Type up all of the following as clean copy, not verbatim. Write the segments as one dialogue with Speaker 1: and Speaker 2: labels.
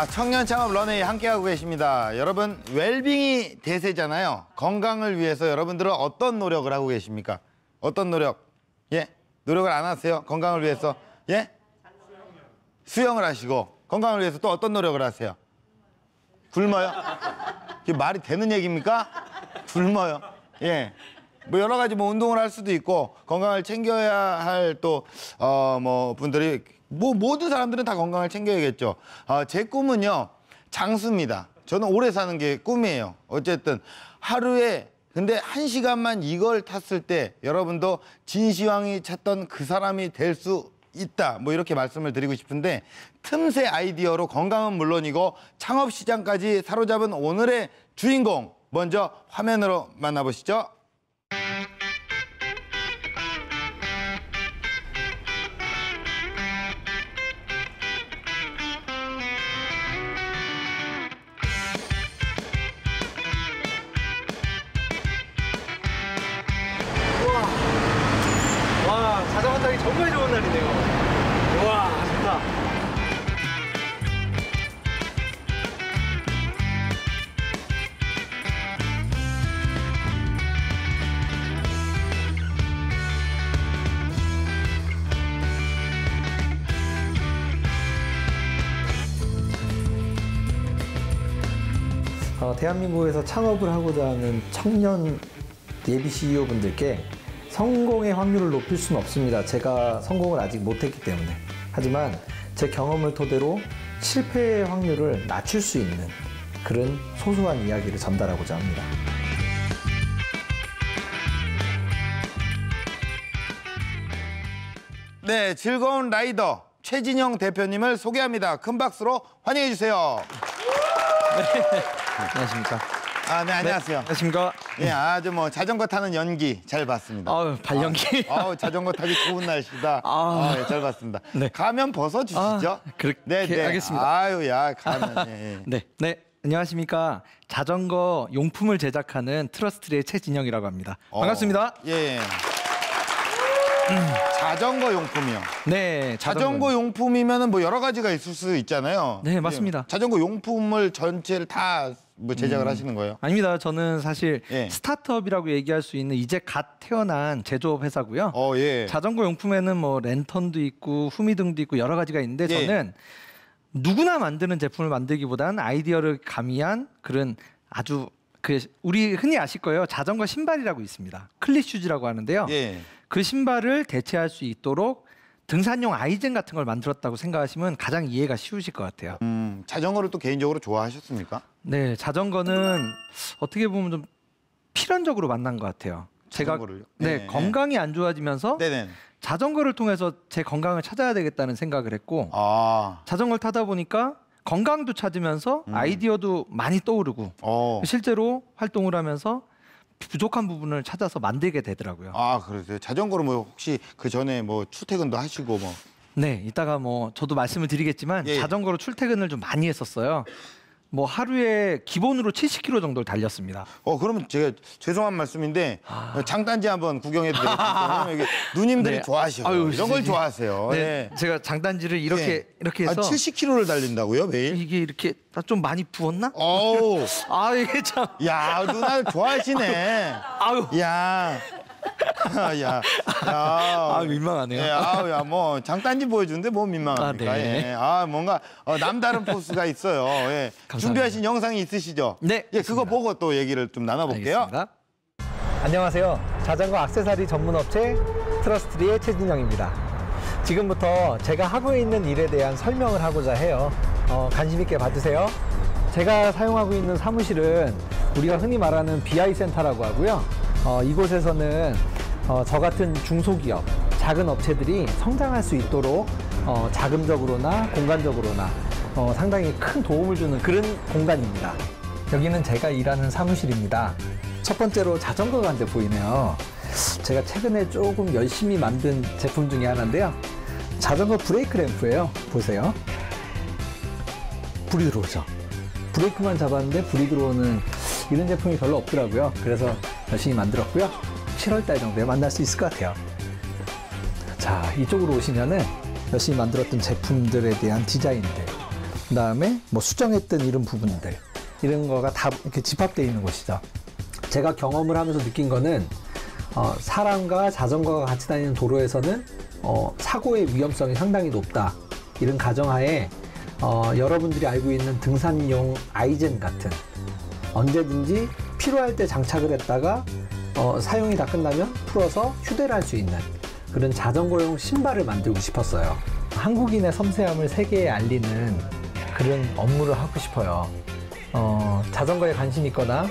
Speaker 1: 청년 창업 런웨이 함께하고 계십니다. 여러분, 웰빙이 대세잖아요. 건강을 위해서 여러분들은 어떤 노력을 하고 계십니까? 어떤 노력? 예? 노력을 안 하세요? 건강을 위해서? 예? 수영을 하시고 건강을 위해서 또 어떤 노력을 하세요? 굶어요? 이게 말이 되는 얘기입니까? 굶어요. 예. 뭐 여러 가지 뭐 운동을 할 수도 있고 건강을 챙겨야 할 또 뭐 분들이 뭐 모든 사람들은 다 건강을 챙겨야겠죠. 제 꿈은요 장수입니다. 저는 오래 사는 게 꿈이에요. 어쨌든 하루에 근데 1시간만 이걸 탔을 때 여러분도 진시황이 찾던 그 사람이 될 수 있다. 뭐 이렇게 말씀을 드리고 싶은데 틈새 아이디어로 건강은 물론이고 창업 시장까지 사로잡은 오늘의 주인공 먼저 화면으로 만나보시죠.
Speaker 2: 와, 자전거 타기 정말 좋은 날이네요. 와, 좋다.
Speaker 3: 대한민국에서 창업을 하고자 하는 청년 예비 CEO분들께 성공의 확률을 높일 수는 없습니다. 제가 성공을 아직 못했기 때문에. 하지만 제 경험을 토대로 실패의 확률을 낮출 수 있는 그런 소소한 이야기를 전달하고자 합니다.
Speaker 1: 네, 즐거운 라이더 최진영 대표님을 소개합니다. 큰 박수로 환영해 주세요.
Speaker 2: 네. 안녕하십니까.
Speaker 1: 네, 안녕하세요.
Speaker 2: 안녕하십니까.
Speaker 1: 예, 아주 뭐 자전거 타는 연기 잘 봤습니다.
Speaker 2: 발연기.
Speaker 1: 자전거 타기 좋은 날씨다. 예, 잘 봤습니다.
Speaker 2: 네.
Speaker 1: 가면 벗어 주시죠.
Speaker 2: 그렇게
Speaker 1: 네.
Speaker 2: 하겠습니다.
Speaker 1: 아유야, 가면. 예.
Speaker 2: 네. 안녕하십니까. 자전거 용품을 제작하는 트러스트리의 최진영이라고 합니다. 반갑습니다.
Speaker 1: 예. 자전거 용품이요.
Speaker 2: 네,
Speaker 1: 자전거 용품이면은 뭐 여러 가지가 있을 수 있잖아요.
Speaker 2: 네, 맞습니다.
Speaker 1: 자전거 용품을 전체를 다 뭐 제작을 하시는 거예요?
Speaker 2: 아닙니다. 저는 사실
Speaker 1: 예.
Speaker 2: 스타트업이라고 얘기할 수 있는 이제 갓 태어난 제조업 회사고요.
Speaker 1: 예.
Speaker 2: 자전거 용품에는 뭐 랜턴도 있고 후미등도 있고 여러 가지가 있는데
Speaker 1: 예.
Speaker 2: 저는 누구나 만드는 제품을 만들기보다는 아이디어를 가미한 그런 아주 우리 흔히 아실 거예요. 자전거 신발이라고 있습니다. 클릿슈즈라고 하는데요.
Speaker 1: 예.
Speaker 2: 그 신발을 대체할 수 있도록 등산용 아이젠 같은 걸 만들었다고 생각하시면 가장 이해가 쉬우실 것 같아요.
Speaker 1: 자전거를 또 개인적으로 좋아하셨습니까?
Speaker 2: 네, 자전거는 어떻게 보면 좀 필연적으로 만난 것 같아요.
Speaker 1: 자전거를요?
Speaker 2: 네, 건강이 안 좋아지면서
Speaker 1: 네네.
Speaker 2: 자전거를 통해서 제 건강을 찾아야 되겠다는 생각을 했고 자전거를 타다 보니까 건강도 찾으면서 아이디어도 많이 떠오르고 실제로 활동을 하면서 부족한 부분을 찾아서 만들게 되더라고요.
Speaker 1: 그러세요. 자전거로 뭐 혹시 그 전에 뭐 출퇴근도 하시고 뭐?
Speaker 2: 네, 이따가 뭐 저도 말씀을 드리겠지만 자전거로 출퇴근을 좀 많이 했었어요. 뭐 하루에 기본으로 70km 정도를 달렸습니다.
Speaker 1: 그러면 제가 죄송한 말씀인데 장단지 한번 구경해도 되겠습니까? 왜냐면 누님들이
Speaker 2: 네.
Speaker 1: 좋아하셔요. 이런 걸 좋아하세요.
Speaker 2: 네, 제가 장단지를 이렇게 해서
Speaker 1: 70km를 달린다고요, 매일?
Speaker 2: 이게 이렇게 좀 많이 부었나? 이게 참.
Speaker 1: 야, 누나 좋아하시네. 야.
Speaker 2: 민망하네요.
Speaker 1: 뭐 장단지 보여주는데 뭐 민망합니까?
Speaker 2: 네.
Speaker 1: 뭔가 남다른 포스가 있어요. 예. 준비하신 영상이 있으시죠?
Speaker 2: 네.
Speaker 1: 그거 보고 또 얘기를 좀 나눠볼게요.
Speaker 2: 알겠습니다.
Speaker 3: 안녕하세요. 자전거 액세서리 전문업체 트러스트리의 최진영입니다. 지금부터 제가 하고 있는 일에 대한 설명을 하고자 해요. 관심 있게 봐주세요. 제가 사용하고 있는 사무실은 우리가 흔히 말하는 BI 센터라고 하고요. 이곳에서는 저 같은 중소기업, 작은 업체들이 성장할 수 있도록 자금적으로나 공간적으로나 상당히 큰 도움을 주는 그런 공간입니다. 여기는 제가 일하는 사무실입니다. 첫 번째로 자전거가 한 대 보이네요. 제가 최근에 조금 열심히 만든 제품 중에 하나인데요. 자전거 브레이크 램프예요. 보세요. 불이 들어오죠. 브레이크만 잡았는데 불이 들어오는 이런 제품이 별로 없더라고요. 그래서 열심히 만들었고요. 7월달 정도에 만날 수 있을 것 같아요. 자, 이쪽으로 오시면은 열심히 만들었던 제품들에 대한 디자인들, 그다음에 뭐 수정했던 이런 부분들 이런 거가 다 이렇게 집합되어 있는 곳이죠. 제가 경험을 하면서 느낀 거는 사람과 자전거가 같이 다니는 도로에서는 사고의 위험성이 상당히 높다. 이런 가정하에 여러분들이 알고 있는 등산용 아이젠 같은 언제든지 필요할 때 장착을 했다가 사용이 다 끝나면 풀어서 휴대를 할 수 있는 그런 자전거용 신발을 만들고 싶었어요. 한국인의 섬세함을 세계에 알리는 그런 업무를 하고 싶어요. 자전거에 관심 있거나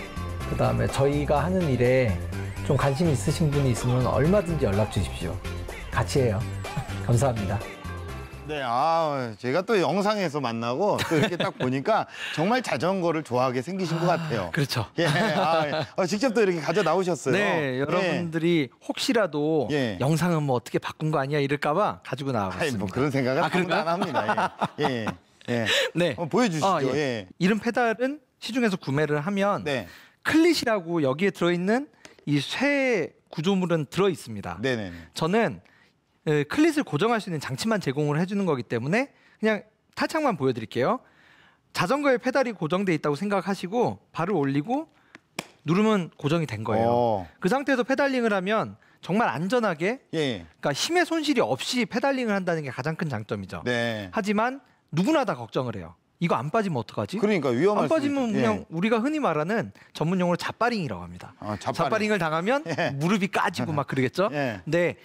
Speaker 3: 그 다음에 저희가 하는 일에 좀 관심 있으신 분이 있으면 얼마든지 연락 주십시오. 같이 해요. 감사합니다.
Speaker 1: 네, 제가 또 영상에서 만나고 또 이렇게 딱 보니까 정말 자전거를 좋아하게 생기신 것 같아요.
Speaker 2: 그렇죠.
Speaker 1: 예, 직접 또 이렇게 가져 나오셨어요.
Speaker 2: 네, 여러분들이 혹시라도
Speaker 1: 예.
Speaker 2: 영상은 뭐 어떻게 바꾼 거 아니야 이럴까봐 가지고 나와봤습니다.
Speaker 1: 뭐 그런 생각은 아무도 안 합니다. 예.
Speaker 2: 네,
Speaker 1: 보여주시죠.
Speaker 2: 예.
Speaker 1: 예.
Speaker 2: 이런 페달은 시중에서 구매를 하면
Speaker 1: 네.
Speaker 2: 클릿이라고 여기에 들어있는 이 쇠 구조물은 들어 있습니다.
Speaker 1: 네네.
Speaker 2: 저는 클릿을 고정할 수 있는 장치만 제공을 해주는 거기 때문에 그냥 탈착만 보여드릴게요. 자전거에 페달이 고정돼 있다고 생각하시고 발을 올리고 누르면 고정이 된 거예요. 그 상태에서 페달링을 하면 정말 안전하게, 그러니까 힘의 손실이 없이 페달링을 한다는 게 가장 큰 장점이죠.
Speaker 1: 네.
Speaker 2: 하지만 누구나 다 걱정을 해요. 이거 안 빠지면 어떡하지?
Speaker 1: 그러니까 위험할
Speaker 2: 안
Speaker 1: 수
Speaker 2: 빠지면
Speaker 1: 있죠.
Speaker 2: 그냥 우리가 흔히 말하는 전문 용어로 잡바링이라고 합니다. 잡바링을 당하면 무릎이 까지고 막 그러겠죠. 근데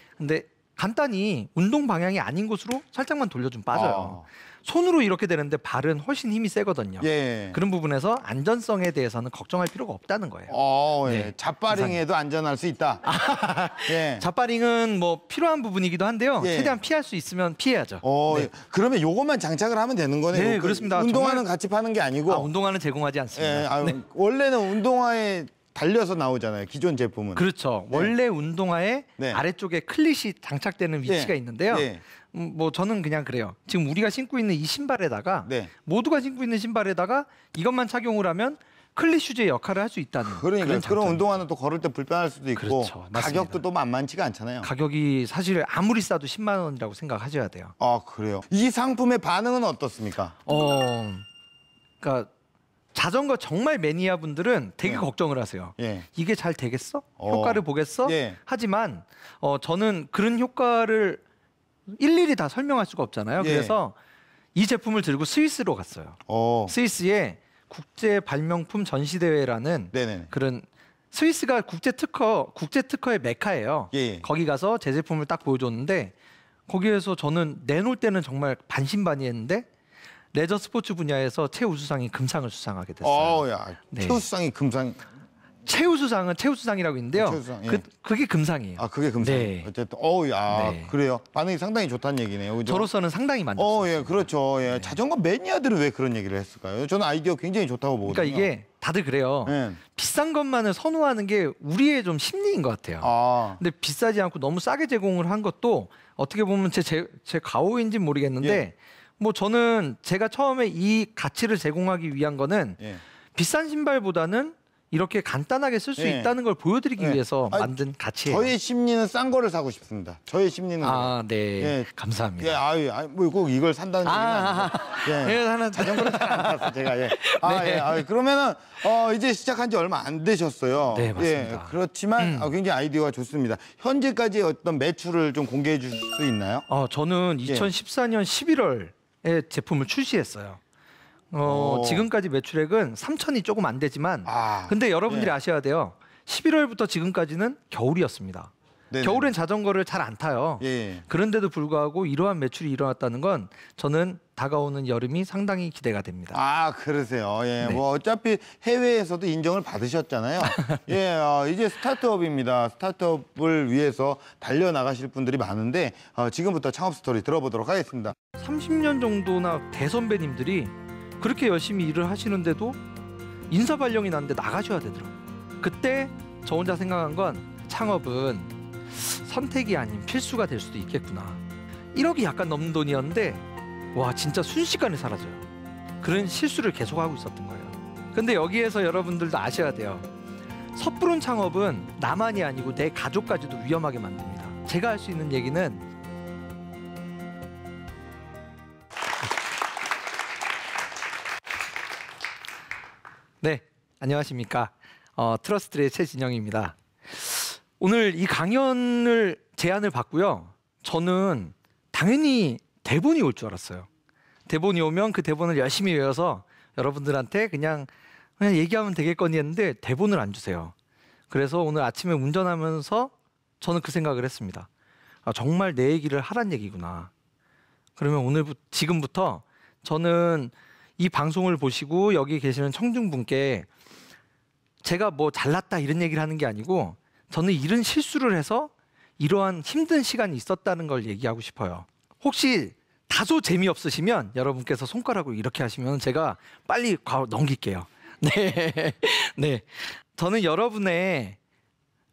Speaker 2: 간단히 운동 방향이 아닌 곳으로 살짝만 돌려주면 빠져요. 손으로 이렇게 되는데 발은 훨씬 힘이 세거든요. 그런 부분에서 안전성에 대해서는 걱정할 필요가 없다는 거예요.
Speaker 1: 잡바링에도 안전할 수 있다.
Speaker 2: 잡바링은 뭐 필요한 부분이기도 한데요. 최대한 피할 수 있으면 피해야죠.
Speaker 1: 그러면 요것만 장착을 하면 되는 거네요.
Speaker 2: 네, 그렇습니다.
Speaker 1: 운동화는
Speaker 2: 정말...
Speaker 1: 같이 파는 게 아니고.
Speaker 2: 운동화는 제공하지 않습니다.
Speaker 1: 원래는 운동화에 달려서 나오잖아요. 기존 제품은.
Speaker 2: 그렇죠. 원래 운동화의 아래쪽에 클릿이 장착되는 위치가 있는데요. 뭐 저는 그냥 그래요. 지금 우리가 신고 있는 이 신발에다가 모두가 신고 있는 신발에다가 이것만 착용을 하면 클릿 슈즈의 역할을 할 수 있다는
Speaker 1: 그러니까 그런 운동화는 또 걸을 때 불편할 수도 있고
Speaker 2: 그렇죠.
Speaker 1: 가격도 또 만만치가 않잖아요.
Speaker 2: 가격이 사실 아무리 싸도 10만 원이라고 생각하셔야 돼요.
Speaker 1: 그래요. 이 상품의 반응은 어떻습니까?
Speaker 2: 그러니까 자전거 정말 매니아 분들은 되게 걱정을 하세요. 이게 잘 되겠어? 효과를 보겠어? 하지만 저는 그런 효과를 일일이 다 설명할 수가 없잖아요. 그래서 이 제품을 들고 스위스로 갔어요. 스위스에 국제 발명품 전시대회라는 그런 스위스가 국제 특허의 메카예요. 거기 가서 제 제품을 딱 보여줬는데 거기에서 저는 내놓을 때는 정말 반신반의했는데 레저 스포츠 분야에서 최우수상이 금상을 수상하게 됐어요.
Speaker 1: 최우수상이 금상.
Speaker 2: 최우수상은 최우수상이라고 있는데요. 그게 금상이에요.
Speaker 1: 그게 금상. 어쨌든 그래요. 반응이 상당히 좋다는 얘기네요. 그죠?
Speaker 2: 저로서는 상당히 만족스럽습니다.
Speaker 1: 그렇죠. 자전거 매니아들은 왜 그런 얘기를 했을까요? 저는 아이디어 굉장히 좋다고 보거든요.
Speaker 2: 그러니까 이게 다들 그래요. 비싼 것만을 선호하는 게 우리의 좀 심리인 것 같아요. 근데 비싸지 않고 너무 싸게 제공을 한 것도 어떻게 보면 제 가오인지는 모르겠는데 뭐 저는 제가 처음에 이 가치를 제공하기 위한 거는 비싼 신발보다는 이렇게 간단하게 쓸 수 있다는 걸 보여드리기 위해서 만든 가치예요.
Speaker 1: 저의 심리는 싼 거를 사고 싶습니다. 저의 심리는.
Speaker 2: 감사합니다.
Speaker 1: 뭐 꼭 이걸 산다는 얘기는 아니고. 자전거를 잘 안 탔어 제가. 그러면은 이제 시작한 지 얼마 안 되셨어요.
Speaker 2: 네, 맞습니다.
Speaker 1: 그렇지만 굉장히 아이디어가 좋습니다. 현재까지 어떤 매출을 좀 공개해 주실 수 있나요?
Speaker 2: 저는 2014년 11월에 제품을 출시했어요. 지금까지 매출액은 3천이 조금 안 되지만 근데 여러분들이 아셔야 돼요. 11월부터 지금까지는 겨울이었습니다. 겨울엔 자전거를 잘 안 타요. 그런데도 불구하고 이러한 매출이 일어났다는 건 저는 다가오는 여름이 상당히 기대가 됩니다.
Speaker 1: 그러세요. 뭐 어차피 해외에서도 인정을 받으셨잖아요. 이제 스타트업입니다. 스타트업을 위해서 달려나가실 분들이 많은데 지금부터 창업 스토리 들어보도록 하겠습니다.
Speaker 2: 30년 정도나 대선배님들이 그렇게 열심히 일을 하시는데도 인사 발령이 났는데 나가셔야 되더라고요. 그때 저 혼자 생각한 건 창업은 선택이 아닌 필수가 될 수도 있겠구나. 1억이 약간 넘는 돈이었는데 진짜 순식간에 사라져요. 그런 실수를 계속하고 있었던 거예요. 근데 여기에서 여러분들도 아셔야 돼요. 섣부른 창업은 나만이 아니고 내 가족까지도 위험하게 만듭니다. 제가 할 수 있는 얘기는 네, 안녕하십니까. 트러스트리의 최진영입니다. 오늘 이 강연을 제안을 받고요. 저는 당연히 대본이 올 줄 알았어요. 대본이 오면 그 대본을 열심히 외워서 여러분들한테 그냥 얘기하면 되겠거니 했는데 대본을 안 주세요. 그래서 오늘 아침에 운전하면서 저는 그 생각을 했습니다. 정말 내 얘기를 하란 얘기구나. 그러면 지금부터 저는 이 방송을 보시고 여기 계시는 청중분께 제가 뭐 잘났다 이런 얘기를 하는 게 아니고 저는 이런 실수를 해서 이러한 힘든 시간이 있었다는 걸 얘기하고 싶어요. 혹시 다소 재미없으시면 여러분께서 손가락으로 이렇게 하시면 제가 빨리 넘길게요. 네. 네. 저는 여러분의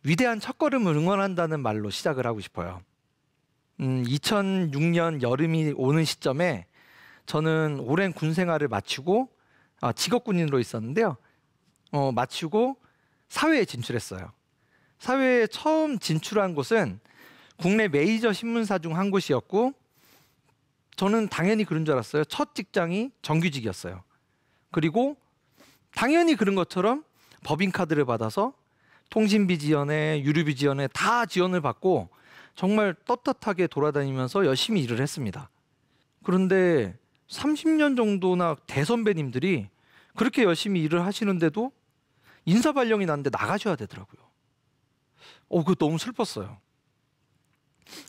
Speaker 2: 위대한 첫걸음을 응원한다는 말로 시작을 하고 싶어요. 2006년 여름이 오는 시점에 저는 오랜 군 생활을 마치고 직업군인으로 있었는데요. 마치고 사회에 진출했어요. 사회에 처음 진출한 곳은 국내 메이저 신문사 중 한 곳이었고 저는 당연히 그런 줄 알았어요. 첫 직장이 정규직이었어요. 그리고 당연히 그런 것처럼 법인카드를 받아서 통신비 지원에 유류비 지원에 다 지원을 받고 정말 떳떳하게 돌아다니면서 열심히 일을 했습니다. 그런데 30년 정도나 대선배님들이 그렇게 열심히 일을 하시는데도 인사 발령이 났는데 나가셔야 되더라고요. 그거 너무 슬펐어요.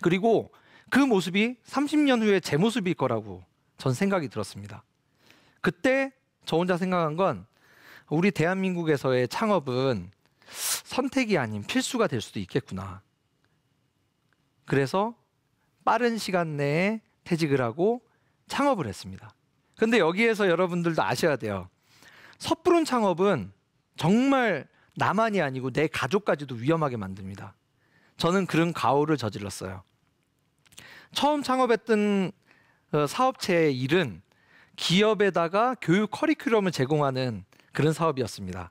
Speaker 2: 그리고 그 모습이 30년 후에 제 모습일 거라고 전 생각이 들었습니다. 그때 저 혼자 생각한 건 우리 대한민국에서의 창업은 선택이 아닌 필수가 될 수도 있겠구나. 그래서 빠른 시간 내에 퇴직을 하고 창업을 했습니다. 근데 여기에서 여러분들도 아셔야 돼요. 섣부른 창업은 정말 나만이 아니고 내 가족까지도 위험하게 만듭니다. 저는 그런 가오를 저질렀어요. 처음 창업했던 사업체의 일은 기업에다가 교육 커리큘럼을 제공하는 그런 사업이었습니다.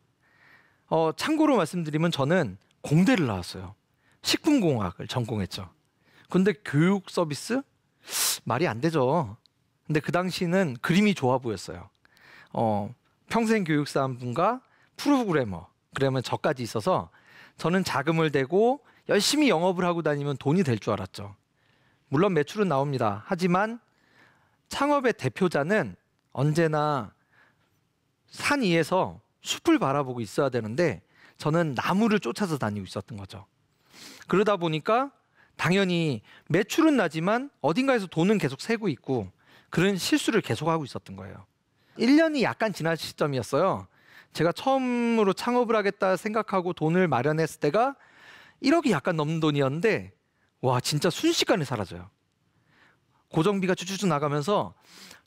Speaker 2: 참고로 말씀드리면 저는 공대를 나왔어요. 식품공학을 전공했죠. 근데 교육 서비스? 말이 안 되죠. 근데 그 당시는 그림이 좋아 보였어요. 평생교육사 한 분과 프로그래머, 그러면 저까지 있어서 저는 자금을 대고 열심히 영업을 하고 다니면 돈이 될 줄 알았죠. 물론 매출은 나옵니다. 하지만 창업의 대표자는 언제나 산 위에서 숲을 바라보고 있어야 되는데 저는 나무를 쫓아서 다니고 있었던 거죠. 그러다 보니까 당연히 매출은 나지만 어딘가에서 돈은 계속 새고 있고 그런 실수를 계속하고 있었던 거예요. 1년이 약간 지난 시점이었어요. 제가 처음으로 창업을 하겠다 생각하고 돈을 마련했을 때가 1억이 약간 넘는 돈이었는데 와 진짜 순식간에 사라져요. 고정비가 쭉쭉 나가면서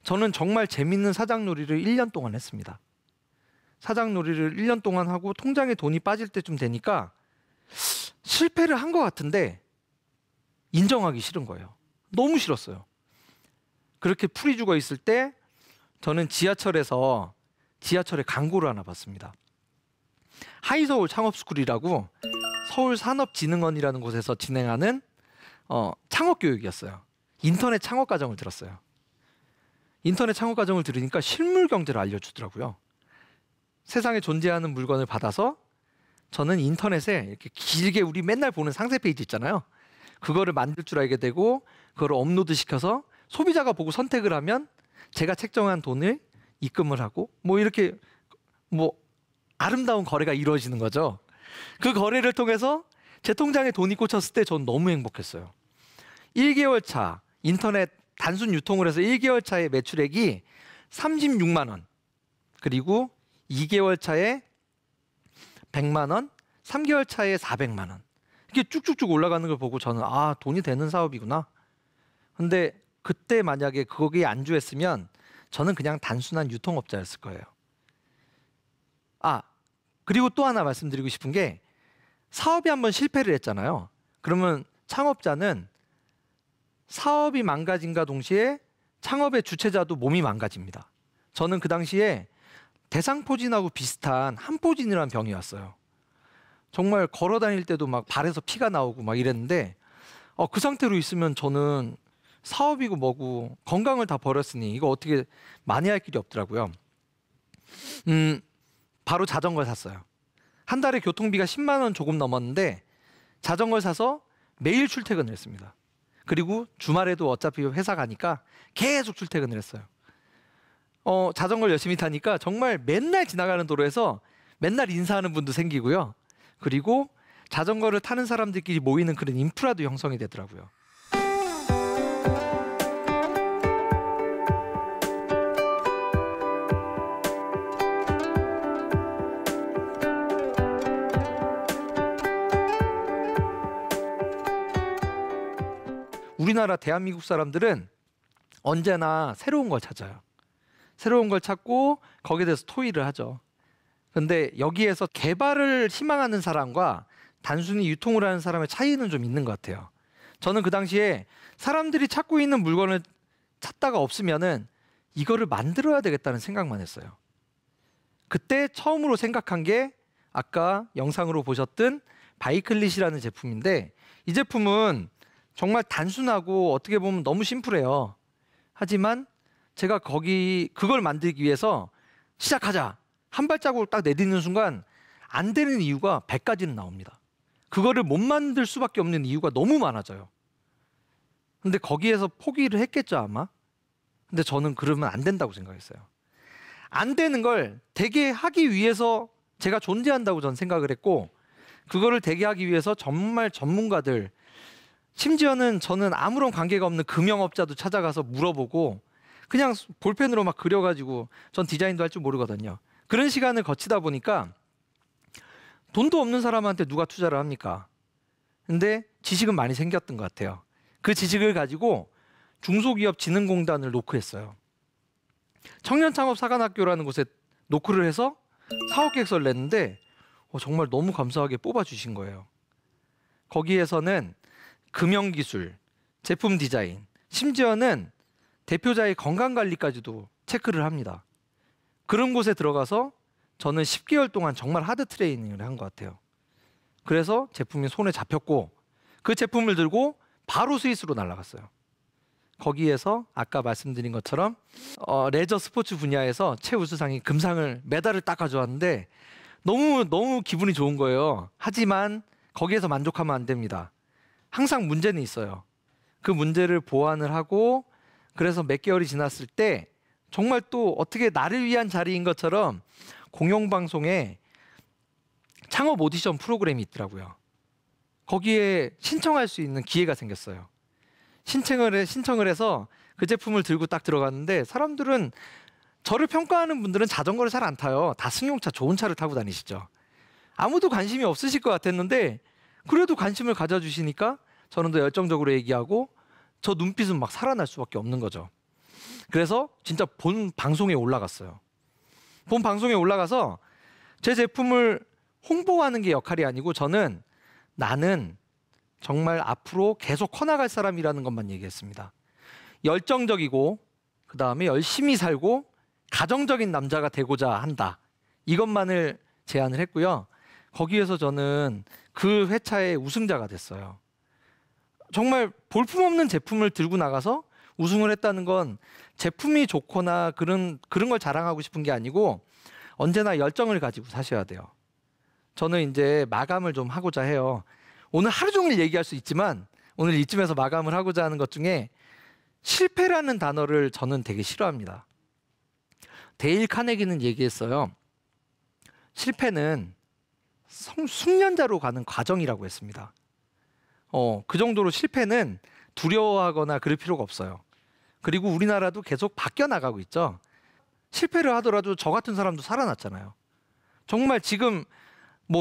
Speaker 2: 저는 정말 재밌는 사장놀이를 1년 동안 했습니다. 사장놀이를 1년 동안 하고 통장에 돈이 빠질 때쯤 되니까 실패를 한 것 같은데 인정하기 싫은 거예요. 너무 싫었어요. 그렇게 풀이 죽어 있을 때 저는 지하철에 광고를 하나 봤습니다. 하이서울 창업스쿨이라고 서울산업진흥원이라는 곳에서 진행하는 창업교육이었어요. 인터넷 창업과정을 들었어요. 인터넷 창업과정을 들으니까 실물 경제를 알려주더라고요. 세상에 존재하는 물건을 받아서 저는 인터넷에 이렇게 길게 우리 맨날 보는 상세 페이지 있잖아요. 그거를 만들 줄 알게 되고 그거를 업로드 시켜서 소비자가 보고 선택을 하면 제가 책정한 돈을 입금을 하고 이렇게 아름다운 거래가 이루어지는 거죠. 그 거래를 통해서 제 통장에 돈이 꽂혔을 때 전 너무 행복했어요. 1개월 차 인터넷 단순 유통을 해서 1개월 차의 매출액이 36만 원, 그리고 2개월 차에 100만 원, 3개월 차에 400만 원. 이게 쭉쭉쭉 올라가는 걸 보고 저는 돈이 되는 사업이구나. 근데 그때 만약에 거기에 안주했으면 저는 그냥 단순한 유통업자였을 거예요. 그리고 또 하나 말씀드리고 싶은 게 사업이 한번 실패를 했잖아요. 그러면 창업자는 사업이 망가짐과 동시에 창업의 주체자도 몸이 망가집니다. 저는 그 당시에 대상포진하고 비슷한 한포진이라는 병이 왔어요. 정말 걸어 다닐 때도 막 발에서 피가 나오고 막 이랬는데 그 상태로 있으면 저는 사업이고 뭐고 건강을 다 버렸으니 이거 어떻게 만회할 길이 없더라고요. 바로 자전거를 샀어요. 한 달에 교통비가 10만 원 조금 넘었는데 자전거를 사서 매일 출퇴근을 했습니다. 그리고 주말에도 어차피 회사 가니까 계속 출퇴근을 했어요. 자전거를 열심히 타니까 정말 맨날 지나가는 도로에서 맨날 인사하는 분도 생기고요. 그리고 자전거를 타는 사람들끼리 모이는 그런 인프라도 형성이 되더라고요. 우리나라 대한민국 사람들은 언제나 새로운 걸 찾아요. 새로운 걸 찾고 거기에 대해서 토의를 하죠. 근데 여기에서 개발을 희망하는 사람과 단순히 유통을 하는 사람의 차이는 좀 있는 것 같아요. 저는 그 당시에 사람들이 찾고 있는 물건을 찾다가 없으면은 이거를 만들어야 되겠다는 생각만 했어요. 그때 처음으로 생각한 게 아까 영상으로 보셨던 바이클릿이라는 제품인데, 이 제품은 정말 단순하고 어떻게 보면 너무 심플해요. 하지만 제가 그걸 만들기 위해서 시작하자 한 발자국을 딱 내딛는 순간 안 되는 이유가 100가지는 나옵니다. 그거를 못 만들 수밖에 없는 이유가 너무 많아져요. 근데 거기에서 포기를 했겠죠 아마. 근데 저는 그러면 안 된다고 생각했어요. 안 되는 걸 되게 하기 위해서 제가 존재한다고 저는 생각을 했고, 그거를 되게 하기 위해서 정말 전문가들, 심지어는 저는 아무런 관계가 없는 금형업자도 찾아가서 물어보고 그냥 볼펜으로 막 그려가지고, 전 디자인도 할 줄 모르거든요. 그런 시간을 거치다 보니까 돈도 없는 사람한테 누가 투자를 합니까? 근데 지식은 많이 생겼던 것 같아요. 그 지식을 가지고 중소기업진흥공단을 노크했어요. 청년창업사관학교라는 곳에 노크를 해서 사업 계획서를 냈는데 정말 너무 감사하게 뽑아주신 거예요. 거기에서는 금형기술, 제품 디자인, 심지어는 대표자의 건강관리까지도 체크를 합니다. 그런 곳에 들어가서 저는 10개월 동안 정말 하드 트레이닝을 한 것 같아요. 그래서 제품이 손에 잡혔고 그 제품을 들고 바로 스위스로 날아갔어요. 거기에서 아까 말씀드린 것처럼 레저 스포츠 분야에서 최우수상이 금상을 메달을 딱 가져왔는데 너무 기분이 좋은 거예요. 하지만 거기에서 만족하면 안 됩니다. 항상 문제는 있어요. 그 문제를 보완을 하고, 그래서 몇 개월이 지났을 때 정말 또 어떻게 나를 위한 자리인 것처럼 공영방송에 창업 오디션 프로그램이 있더라고요. 거기에 신청할 수 있는 기회가 생겼어요. 신청을 해서 그 제품을 들고 딱 들어갔는데, 사람들은 저를 평가하는 분들은 자전거를 잘 안 타요. 다 승용차, 좋은 차를 타고 다니시죠. 아무도 관심이 없으실 것 같았는데 그래도 관심을 가져주시니까 저는 더 열정적으로 얘기하고 저 눈빛은 막 살아날 수밖에 없는 거죠. 그래서 진짜 본 방송에 올라갔어요. 본 방송에 올라가서 제 제품을 홍보하는 게 역할이 아니고, 나는 정말 앞으로 계속 커나갈 사람이라는 것만 얘기했습니다. 열정적이고 그 다음에 열심히 살고 가정적인 남자가 되고자 한다, 이것만을 제안을 했고요. 거기에서 저는 그 회차의 우승자가 됐어요. 정말 볼품없는 제품을 들고 나가서 우승을 했다는 건 제품이 좋거나 그런 걸 자랑하고 싶은 게 아니고 언제나 열정을 가지고 사셔야 돼요. 저는 이제 마감을 좀 하고자 해요. 오늘 하루 종일 얘기할 수 있지만 오늘 이쯤에서 마감을 하고자 하는 것 중에 실패라는 단어를 저는 되게 싫어합니다. 데일 카네기는 얘기했어요. 실패는 숙련자로 가는 과정이라고 했습니다. 그 정도로 실패는 두려워하거나 그럴 필요가 없어요. 그리고 우리나라도 계속 바뀌어 나가고 있죠. 실패를 하더라도 저 같은 사람도 살아났잖아요. 정말 지금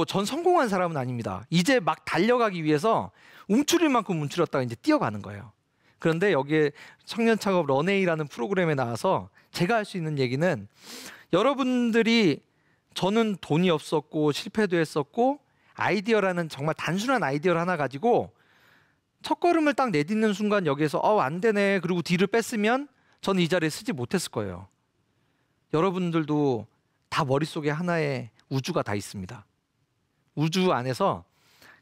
Speaker 2: 전 성공한 사람은 아닙니다. 이제 막 달려가기 위해서 움츠릴 만큼 움츠렸다가 이제 뛰어가는 거예요. 그런데 여기에 청년창업 런웨이라는 프로그램에 나와서 제가 할 수 있는 얘기는, 여러분들이 저는 돈이 없었고 실패도 했었고 아이디어라는 정말 단순한 아이디어를 하나 가지고 첫걸음을 딱 내딛는 순간 여기에서 안 되네 그리고 뒤를 뺐으면 저는 이 자리에 쓰지 못했을 거예요. 여러분들도 다 머릿속에 하나의 우주가 다 있습니다. 우주 안에서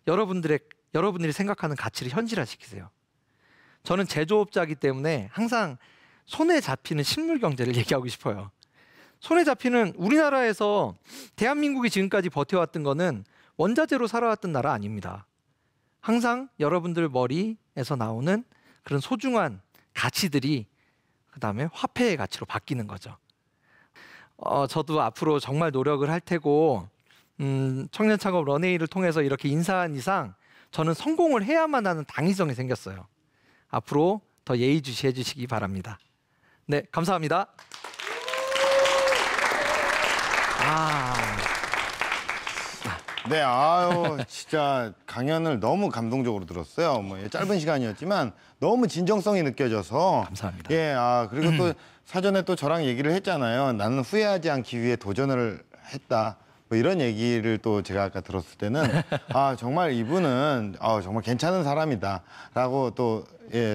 Speaker 2: 여러분들이 생각하는 가치를 현실화시키세요. 저는 제조업자이기 때문에 항상 손에 잡히는 실물 경제를 얘기하고 싶어요. 손에 잡히는 우리나라에서 대한민국이 지금까지 버텨왔던 거는 원자재로 살아왔던 나라 아닙니다. 항상 여러분들 머리에서 나오는 그런 소중한 가치들이 그다음에 화폐의 가치로 바뀌는 거죠. 저도 앞으로 정말 노력을 할 테고 청년창업 런웨이를 통해서 이렇게 인사한 이상 저는 성공을 해야만 하는 당위성이 생겼어요. 앞으로 더 예의주시해 주시기 바랍니다. 네, 감사합니다.
Speaker 1: 네, 아유, 진짜 강연을 너무 감동적으로 들었어요. 뭐 짧은 시간이었지만 너무 진정성이 느껴져서.
Speaker 2: 감사합니다.
Speaker 1: 예, 그리고 또 사전에 또 저랑 얘기를 했잖아요. 나는 후회하지 않기 위해 도전을 했다. 뭐 이런 얘기를 또 제가 아까 들었을 때는 정말 이분은 정말 괜찮은 사람이다라고 또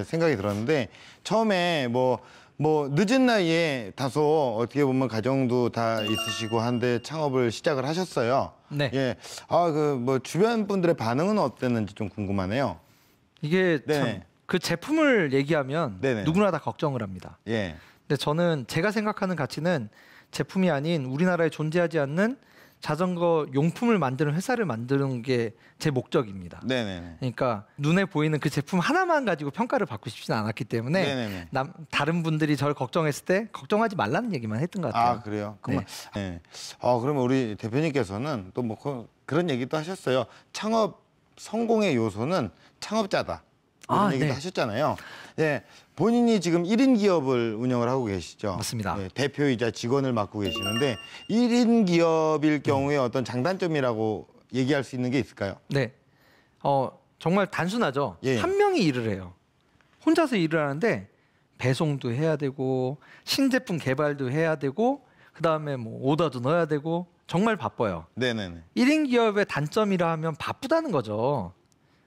Speaker 1: 생각이 들었는데 처음에 뭐 늦은 나이에 다소 어떻게 보면 가정도 다 있으시고 한데 창업을 시작을 하셨어요.
Speaker 2: 네.
Speaker 1: 예. 뭐 주변 분들의 반응은 어땠는지 좀 궁금하네요.
Speaker 2: 이게
Speaker 1: 네.
Speaker 2: 참 그 제품을 얘기하면
Speaker 1: 네네.
Speaker 2: 누구나 다 걱정을 합니다.
Speaker 1: 예.
Speaker 2: 근데 저는 제가 생각하는 가치는 제품이 아닌 우리나라에 존재하지 않는 자전거 용품을 만드는 회사를 만드는 게 제 목적입니다.
Speaker 1: 네네.
Speaker 2: 그러니까 눈에 보이는 그 제품 하나만 가지고 평가를 받고 싶지는 않았기 때문에
Speaker 1: 네네네.
Speaker 2: 다른 분들이 저를 걱정했을 때 걱정하지 말라는 얘기만 했던 것 같아요.
Speaker 1: 그래요? 그러면 그러면 우리 대표님께서는 또 뭐 그런 얘기도 하셨어요. 창업 성공의 요소는 창업자다. 이런 얘기도 하셨잖아요. 예, 본인이 지금 1인 기업을 운영을 하고 계시죠.
Speaker 2: 맞습니다.
Speaker 1: 예, 대표이자 직원을 맡고 계시는데 1인 기업일 경우에 어떤 장단점이라고 얘기할 수 있는 게 있을까요?
Speaker 2: 네, 정말 단순하죠.
Speaker 1: 예.
Speaker 2: 한 명이 일을 해요. 혼자서 일을 하는데 배송도 해야 되고 신제품 개발도 해야 되고 그다음에 뭐 오더도 넣어야 되고 정말 바빠요.
Speaker 1: 네네네.
Speaker 2: 1인 기업의 단점이라 하면 바쁘다는 거죠.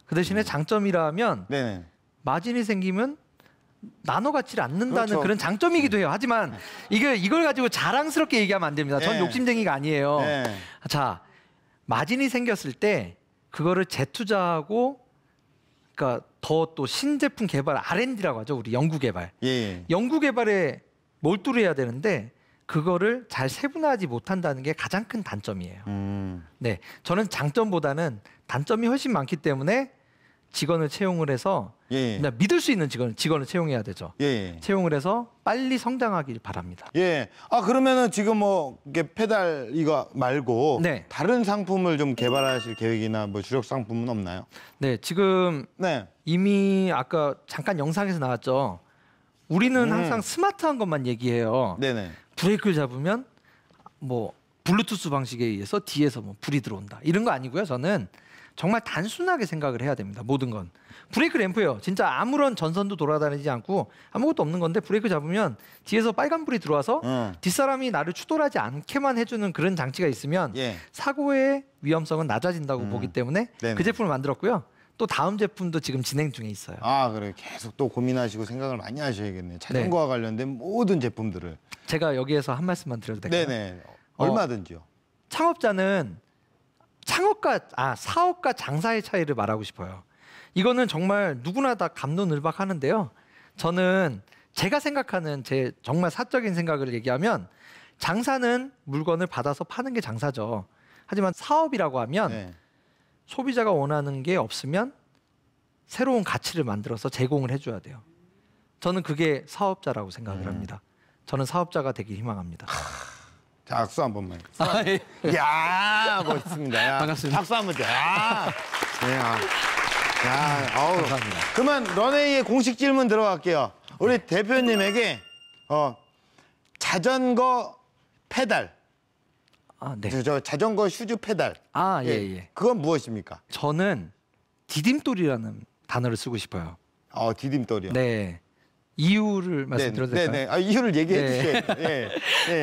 Speaker 2: 그 대신에 장점이라 하면
Speaker 1: 네네.
Speaker 2: 마진이 생기면 나눠 갖지를 않는다는
Speaker 1: 그렇죠.
Speaker 2: 그런 장점이기도 해요. 하지만 이걸 가지고 자랑스럽게 얘기하면 안 됩니다. 전
Speaker 1: 네.
Speaker 2: 욕심쟁이가 아니에요.
Speaker 1: 네.
Speaker 2: 자, 마진이 생겼을 때 그거를 재투자하고 그러니까 더 또 신제품 개발 R&D라고 하죠. 우리 연구 개발.
Speaker 1: 예.
Speaker 2: 연구 개발에 몰두해야 되는데 그거를 잘 세분화하지 못한다는 게 가장 큰 단점이에요. 네, 저는 장점보다는 단점이 훨씬 많기 때문에 직원을 채용을 해서 믿을 수 있는 직원을 채용해야 되죠. 채용을 해서 빨리 성장하길 바랍니다.
Speaker 1: 예. 그러면은 지금 뭐 이게 페달 이거 말고
Speaker 2: 네.
Speaker 1: 다른 상품을 좀 개발하실 계획이나 뭐 주력 상품은 없나요?
Speaker 2: 네, 지금 이미 아까 잠깐 영상에서 나왔죠. 우리는 항상 스마트한 것만 얘기해요.
Speaker 1: 네네.
Speaker 2: 브레이크를 잡으면 뭐 블루투스 방식에 의해서 뒤에서 뭐 불이 들어온다 이런 거 아니고요. 저는 정말 단순하게 생각을 해야 됩니다. 모든 건 브레이크 램프예요. 진짜 아무런 전선도 돌아다니지 않고 아무것도 없는 건데 브레이크 잡으면 뒤에서 빨간 불이 들어와서 뒷사람이 나를 추돌하지 않게만 해주는 그런 장치가 있으면 사고의 위험성은 낮아진다고 보기 때문에 그 제품을 만들었고요. 또 다음 제품도 지금 진행 중에 있어요.
Speaker 1: 그래 계속 또 고민하시고 생각을 많이 하셔야겠네요. 자전거와 관련된 모든 제품들을.
Speaker 2: 제가 여기에서 한 말씀만 드려도 될까요?
Speaker 1: 네네. 얼마든지요.
Speaker 2: 창업자는 사업과 장사의 차이를 말하고 싶어요. 이거는 정말 누구나 다 갑론을박하는데요. 저는 제가 생각하는 제 정말 사적인 생각을 얘기하면 장사는 물건을 받아서 파는 게 장사죠. 하지만 사업이라고 하면 소비자가 원하는 게 없으면 새로운 가치를 만들어서 제공을 해줘야 돼요. 저는 그게 사업자라고 생각을 합니다. 저는 사업자가 되길 희망합니다.
Speaker 1: 자, 악수 한 번만.
Speaker 2: 예.
Speaker 1: 야, 멋있습니다. 야,
Speaker 2: 반갑습니다.
Speaker 1: 박수 한번 줘.
Speaker 2: 감사합니다.
Speaker 1: 그러면 런웨이의 공식 질문 들어갈게요. 우리 대표님에게 자전거 페달.
Speaker 2: 네.
Speaker 1: 저 자전거 슈즈 페달.
Speaker 2: 예.
Speaker 1: 그건 무엇입니까?
Speaker 2: 저는 디딤돌이라는 단어를 쓰고 싶어요.
Speaker 1: 디딤돌이요.
Speaker 2: 네. 이유를 말씀드려도 될까요?
Speaker 1: 네네. 이유를 얘기해 주세요.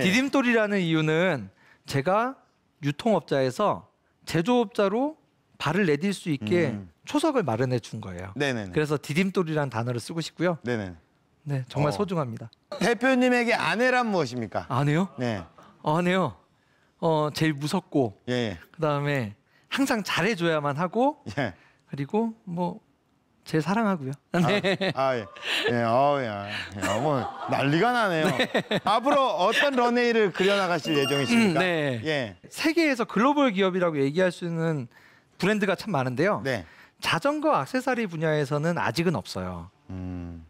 Speaker 2: 디딤돌이라는 이유는 제가 유통업자에서 제조업자로 발을 내딜 수 있게 초석을 마련해 준 거예요.
Speaker 1: 네네.
Speaker 2: 그래서 디딤돌이라는 단어를 쓰고 싶고요.
Speaker 1: 네네.
Speaker 2: 네, 정말 소중합니다.
Speaker 1: 대표님에게 아내란 무엇입니까?
Speaker 2: 아내요?
Speaker 1: 네.
Speaker 2: 아내요. 제일 무섭고 그다음에 항상 잘해줘야만 하고 그리고 뭐 제일 사랑하고요. 네.
Speaker 1: 예. 뭐 난리가 나네요. 앞으로 어떤 런웨이를 그려나가실 예정이십니까?
Speaker 2: 네.
Speaker 1: 예.
Speaker 2: 세계에서 글로벌 기업이라고 얘기할 수 있는 브랜드가 참 많은데요.
Speaker 1: 네.
Speaker 2: 자전거 액세서리 분야에서는 아직은 없어요.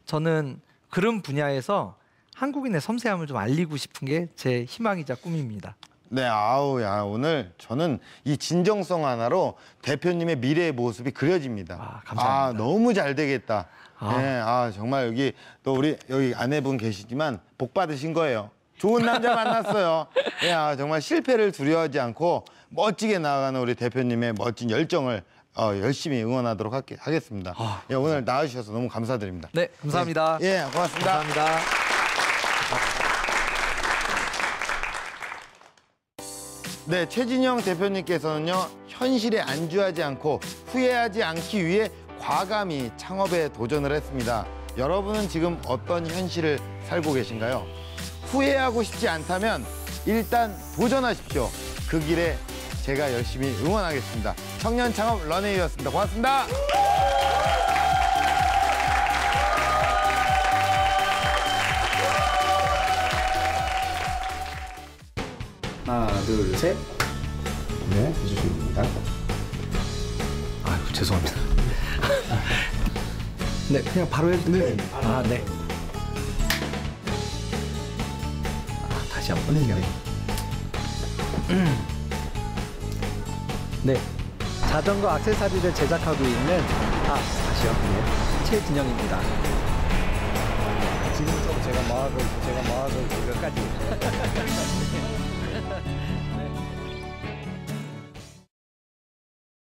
Speaker 2: 저는 그런 분야에서 한국인의 섬세함을 좀 알리고 싶은 게 제 희망이자 꿈입니다.
Speaker 1: 네, 오늘 저는 이 진정성 하나로 대표님의 미래의 모습이 그려집니다.
Speaker 2: 감사합니다.
Speaker 1: 너무 잘 되겠다. 네, 정말 여기 또 우리 여기 아내분 계시지만 복 받으신 거예요. 좋은 남자 만났어요. 네, 정말 실패를 두려워하지 않고 멋지게 나아가는 우리 대표님의 멋진 열정을 열심히 응원하도록 하겠습니다. 예, 오늘 나와주셔서 너무 감사드립니다.
Speaker 2: 네, 감사합니다.
Speaker 1: 예, 고맙습니다.
Speaker 2: 감사합니다.
Speaker 1: 네, 최진영 대표님께서는요, 현실에 안주하지 않고 후회하지 않기 위해 과감히 창업에 도전을 했습니다. 여러분은 지금 어떤 현실을 살고 계신가요? 후회하고 싶지 않다면 일단 도전하십시오. 그 길에 제가 열심히 응원하겠습니다. 청년 창업 런웨이였습니다. 고맙습니다.
Speaker 4: 하나, 둘, 셋. 네, 해주시면 됩니다.
Speaker 2: 아유, 죄송합니다. 네, 그냥 바로 해도 돼요? 네. 네. 다시 한번 해요.
Speaker 3: 네, 자전거 액세서리를 제작하고 있는 다시요. 네, 최진영입니다. 지금부터 제가 뭐 하고 있고 몇 가지